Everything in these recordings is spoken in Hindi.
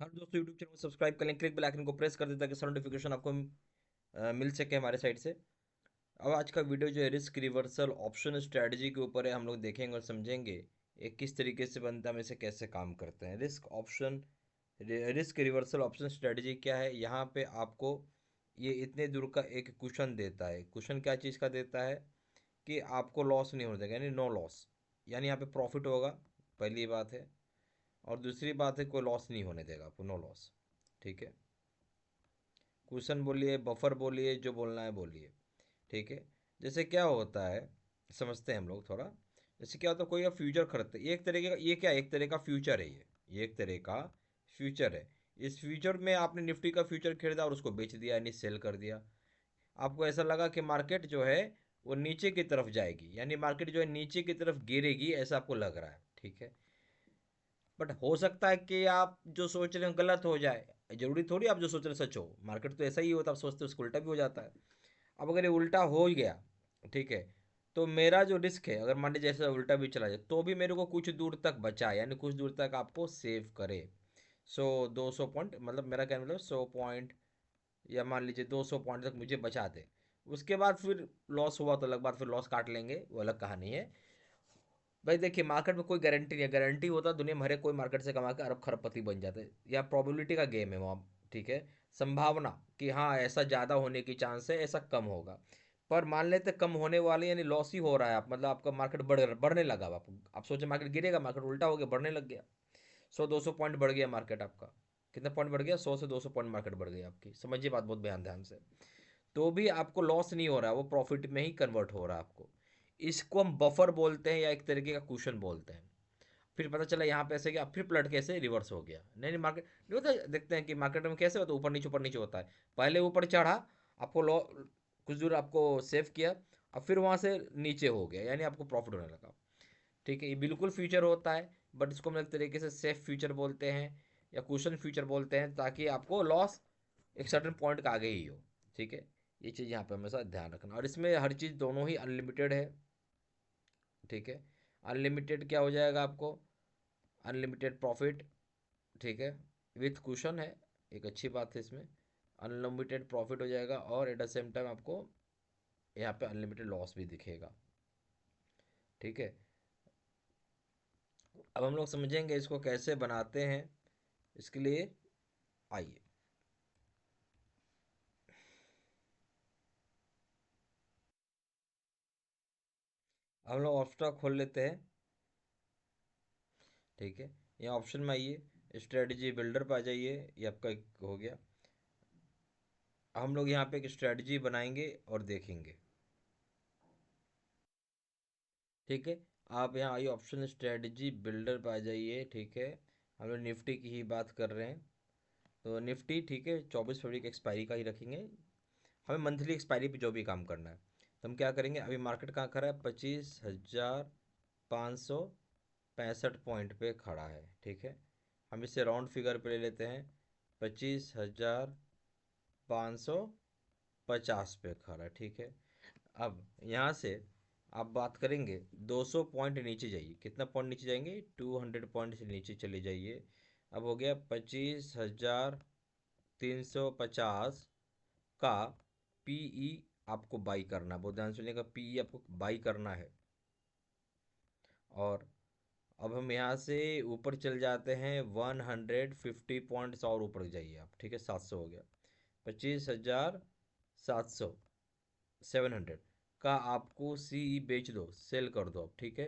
हर दोस्तों यूट्यूब चैनल को सब्सक्राइब कर लें, क्लिक बेल आइकन को प्रेस कर दें ताकि सारा नोटिफिकेशन आपको मिल सके हमारे साइड से। अब आज का वीडियो जो है रिस्क रिवर्सल ऑप्शन स्ट्रेटजी के ऊपर है। हम लोग देखेंगे और समझेंगे ये किस तरीके से बनता है, हम इसे कैसे काम करते हैं। रिस्क रिवर्सल ऑप्शन स्ट्रेटजी क्या है? यहाँ पे आपको ये इतने दूर का एक क्वेश्चन देता है। क्वेश्चन क्या चीज़ का देता है कि आपको लॉस नहीं होने देगा, यानी नो लॉस, यानी यहाँ पे प्रॉफिट होगा, पहली बात है। और दूसरी बात है कोई लॉस नहीं होने देगा आपको, नो लॉस। ठीक है, क्वेश्चन बोलिए, बफर बोलिए, जो बोलना है बोलिए। ठीक है, जैसे क्या होता है समझते हैं हम लोग थोड़ा। जैसे क्या होता है, कोई आप फ्यूचर खरीदते हैं, ये एक तरीके का, ये क्या है, एक तरह का फ्यूचर है ये एक तरह का फ्यूचर है। इस फ्यूचर में आपने निफ्टी का फ्यूचर खरीदा और उसको बेच दिया, यानी सेल कर दिया। आपको ऐसा लगा कि मार्केट जो है वो नीचे की तरफ जाएगी, यानी मार्केट जो है नीचे की तरफ गिरेगी, ऐसा आपको लग रहा है। ठीक है, बट हो सकता है कि आप जो सोच रहे हो गलत हो जाए। जरूरी थोड़ी आप जो सोच रहे हो सच हो, मार्केट तो ऐसा ही होता है, आप सोचते हो उसको उल्टा भी हो जाता है। अब अगर ये उल्टा हो ही गया, ठीक है, तो मेरा जो रिस्क है, अगर मान लीजिए जैसे उल्टा भी चला जाए तो भी मेरे को कुछ दूर तक बचा, यानी कुछ दूर तक आपको सेव करे। 200 पॉइंट, मतलब मेरा क्या मतलब 100 पॉइंट, या मान लीजिए 200 पॉइंट तक मुझे बचा दे। उसके बाद फिर लॉस हुआ तो अलग बात, फिर लॉस काट लेंगे, वो अलग कहानी है। भाई देखिए, मार्केट में कोई गारंटी नहीं है। गारंटी होता दुनिया में हर एक कोई मार्केट से कमा के अरब खरबपति बन जाते हैं, या प्रोबेबिलिटी का गेम है वहाँ। ठीक है, संभावना कि हाँ ऐसा ज़्यादा होने की चांस है, ऐसा कम होगा। पर मान लेते कम होने वाले, यानी लॉस ही हो रहा है, आप मतलब आपका मार्केट बढ़ने लगा। आप सोचे मार्केट गिरेगा, मार्केट उल्टा हो गया, बढ़ने लग गया। 100-200 पॉइंट बढ़ गया मार्केट आपका। कितना पॉइंट बढ़ गया? 100 से 200 पॉइंट मार्केट बढ़ गई आपकी। समझिए बात बहुत ध्यान ध्यान से। तो भी आपको लॉस नहीं हो रहा है, वो प्रॉफिट में ही कन्वर्ट हो रहा है आपको। इसको हम बफर बोलते हैं, या एक तरीके का क्वेश्चन बोलते हैं। फिर पता चला यहाँ पे ऐसे गया, फिर पलट के ऐसे रिवर्स हो गया। नहीं नहीं, मार्केट नहीं होता, देखते हैं कि मार्केट में कैसे होता है, ऊपर नीचे होता है। पहले ऊपर चढ़ा, आपको लॉ कुछ दूर आपको सेव किया, अब फिर वहाँ से नीचे हो गया, यानी आपको प्रॉफिट होने लगा। ठीक है, ये बिल्कुल फ्यूचर होता है, बट इसको हम एक तरीके से सेफ फ्यूचर बोलते हैं, या क्वेश्चन फ्यूचर बोलते हैं, ताकि आपको लॉस एक सर्टन पॉइंट का आगे ही हो। ठीक है, ये चीज़ यहाँ पे हमेशा ध्यान रखना। और इसमें हर चीज़ दोनों ही अनलिमिटेड है। ठीक है, अनलिमिटेड क्या हो जाएगा आपको? Unlimited profit. ठीक है, विथ क्वेश्चन है, एक अच्छी बात है इसमें। अनलिमिटेड प्रॉफिट हो जाएगा, और एट द सेम टाइम आपको यहाँ पे अनलिमिटेड लॉस भी दिखेगा। ठीक है, अब हम लोग समझेंगे इसको कैसे बनाते हैं। इसके लिए आइए हम लोग ऑप्शन खोल लेते हैं। ठीक है, यहाँ ऑप्शन में आइए, स्ट्रेटजी बिल्डर पे आ जाइए, ये आपका एक हो गया। हम लोग यहाँ पे एक स्ट्रेटजी बनाएंगे और देखेंगे। ठीक है, आप यहाँ आइए, ऑप्शन स्ट्रेटजी बिल्डर पे आ जाइए। ठीक है, हम लोग निफ्टी की ही बात कर रहे हैं, तो निफ्टी ठीक है 24 फरवरी की एक्सपायरी का ही रखेंगे। हमें मंथली एक्सपायरी पे जो भी काम करना है, तो हम क्या करेंगे, अभी मार्केट कहाँ खड़ा है? 25,565 पे खड़ा है। ठीक है, हम इसे राउंड फिगर पे ले लेते हैं। 25,550 पे खड़ा है। ठीक है, अब यहाँ से आप बात करेंगे, 200 पॉइंट नीचे जाइए। कितना पॉइंट नीचे जाएंगे? 200 पॉइंट से नीचे चले जाइए। अब हो गया 25,350 का पीई आपको बाई करना है। बहुत ध्यान सुनिएगा, पीई आपको बाई करना है। और अब हम यहाँ से ऊपर चल जाते हैं, 150 पॉइंट्स और ऊपर जाइए आप। ठीक है, 700 हो गया। 25,700, 700 का आपको सी बेच दो, सेल कर दो अब। ठीक है,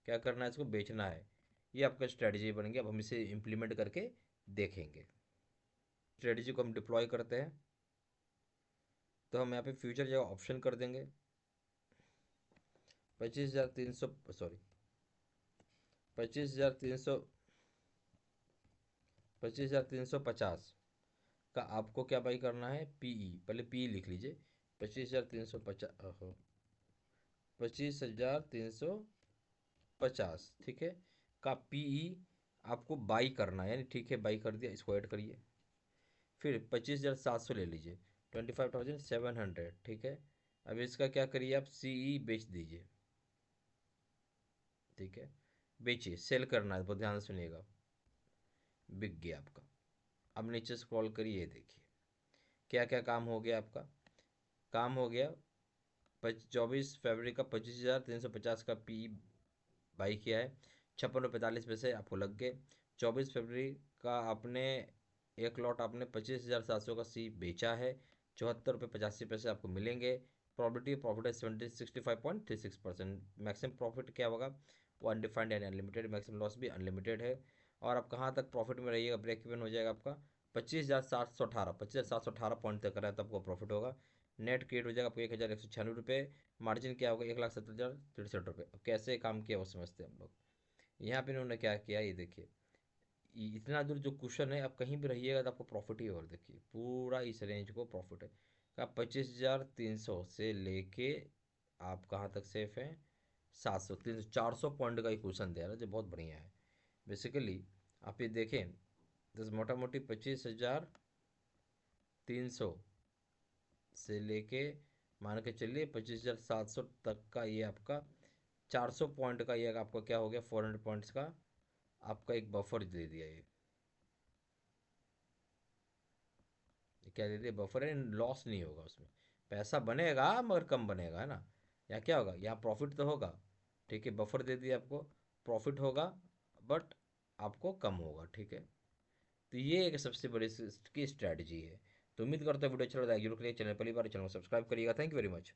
क्या करना है? इसको बेचना है। ये आपका स्ट्रेटजी बन गया। अब हम इसे इम्प्लीमेंट करके देखेंगे। स्ट्रेटजी को हम डिप्लॉय करते हैं, तो हम यहाँ पे फ्यूचर जगह ऑप्शन कर देंगे। 25,300, सॉरी, 25,300, 25,350 का आपको क्या बाई करना है? पीई, पहले पीई लिख लीजिए। 25,350, 25,350, ठीक है, का पीई आपको बाई करना है, यानी ठीक है बाई कर दिया, इसको ऐड करिए। फिर 25,700 ले लीजिए, 25,700। ठीक है, अब इसका क्या करिए आप? सीई बेच दीजिए। ठीक है, बेचिए, सेल करना है, बहुत ध्यान से सुनिएगा। बिक गया आपका। अब नीचे स्क्रॉल करिए, देखिए क्या क्या काम हो गया आपका। काम हो गया 24 फरवरी का 25,350 का पी बाई किया है, 56 रुपये 45 पैसे आपको लग गए। 24 फरवरी का आपने एक लॉट आपने 25,700 का सी बेचा है, 74 रुपये 85 पैसे आपको मिलेंगे। प्रॉपर्टी प्रॉफिट है 65.36%। मैक्सिमम प्रॉफिट क्या होगा, वो undefined and unlimited, maximum loss भी अनलिमिटेड है। और आप कहाँ तक प्रॉफिट में रहिएगा, ब्रेक इवन हो जाएगा आपका 25,718 पॉइंट तक रहा है, तब आपको प्रॉफिट होगा। नेट क्रिएट हो जाएगा आपको 1,196 रुपये। मार्जिन क्या होगा, 1,70,063 रुपये। अब कैसे काम किया वो समझते हैं हम लोग। यहाँ पे इन्होंने क्या किया, ये देखिए, इतना दूर जो क्वेश्चन है, आप कहीं भी रहिएगा तो आपको प्रॉफिट ही, और देखिए पूरा इस रेंज को प्रॉफिट है। आप 25,300 से लेके आप कहाँ तक सेफ हैं, 700 300 400 पॉइंट का ही क्वेश्चन दे रहा है, जो बहुत बढ़िया है। बेसिकली आप ये देखें तो मोटा मोटी 25,300 से लेके मान के चलिए 25,700 तक का ये आपका 400 पॉइंट का ये आपका क्या हो गया, 400 पॉइंट्स का आपका एक बफर दे दिया। ये क्या दे दिया, बफर है, लॉस नहीं होगा उसमें। पैसा बनेगा मगर कम बनेगा, है ना। या क्या होगा, यहाँ प्रॉफिट तो होगा, ठीक है, बफर दे दिया आपको, प्रॉफिट होगा बट आपको कम होगा, ठीक है। तो ये एक सबसे बड़ी की स्ट्रैटेजी है। तो उम्मीद करता हूँ वीडियो अच्छा लगा, जरूर करिए, चैनल पहली बार चैनल को सब्सक्राइब करिएगा। Thank you very much.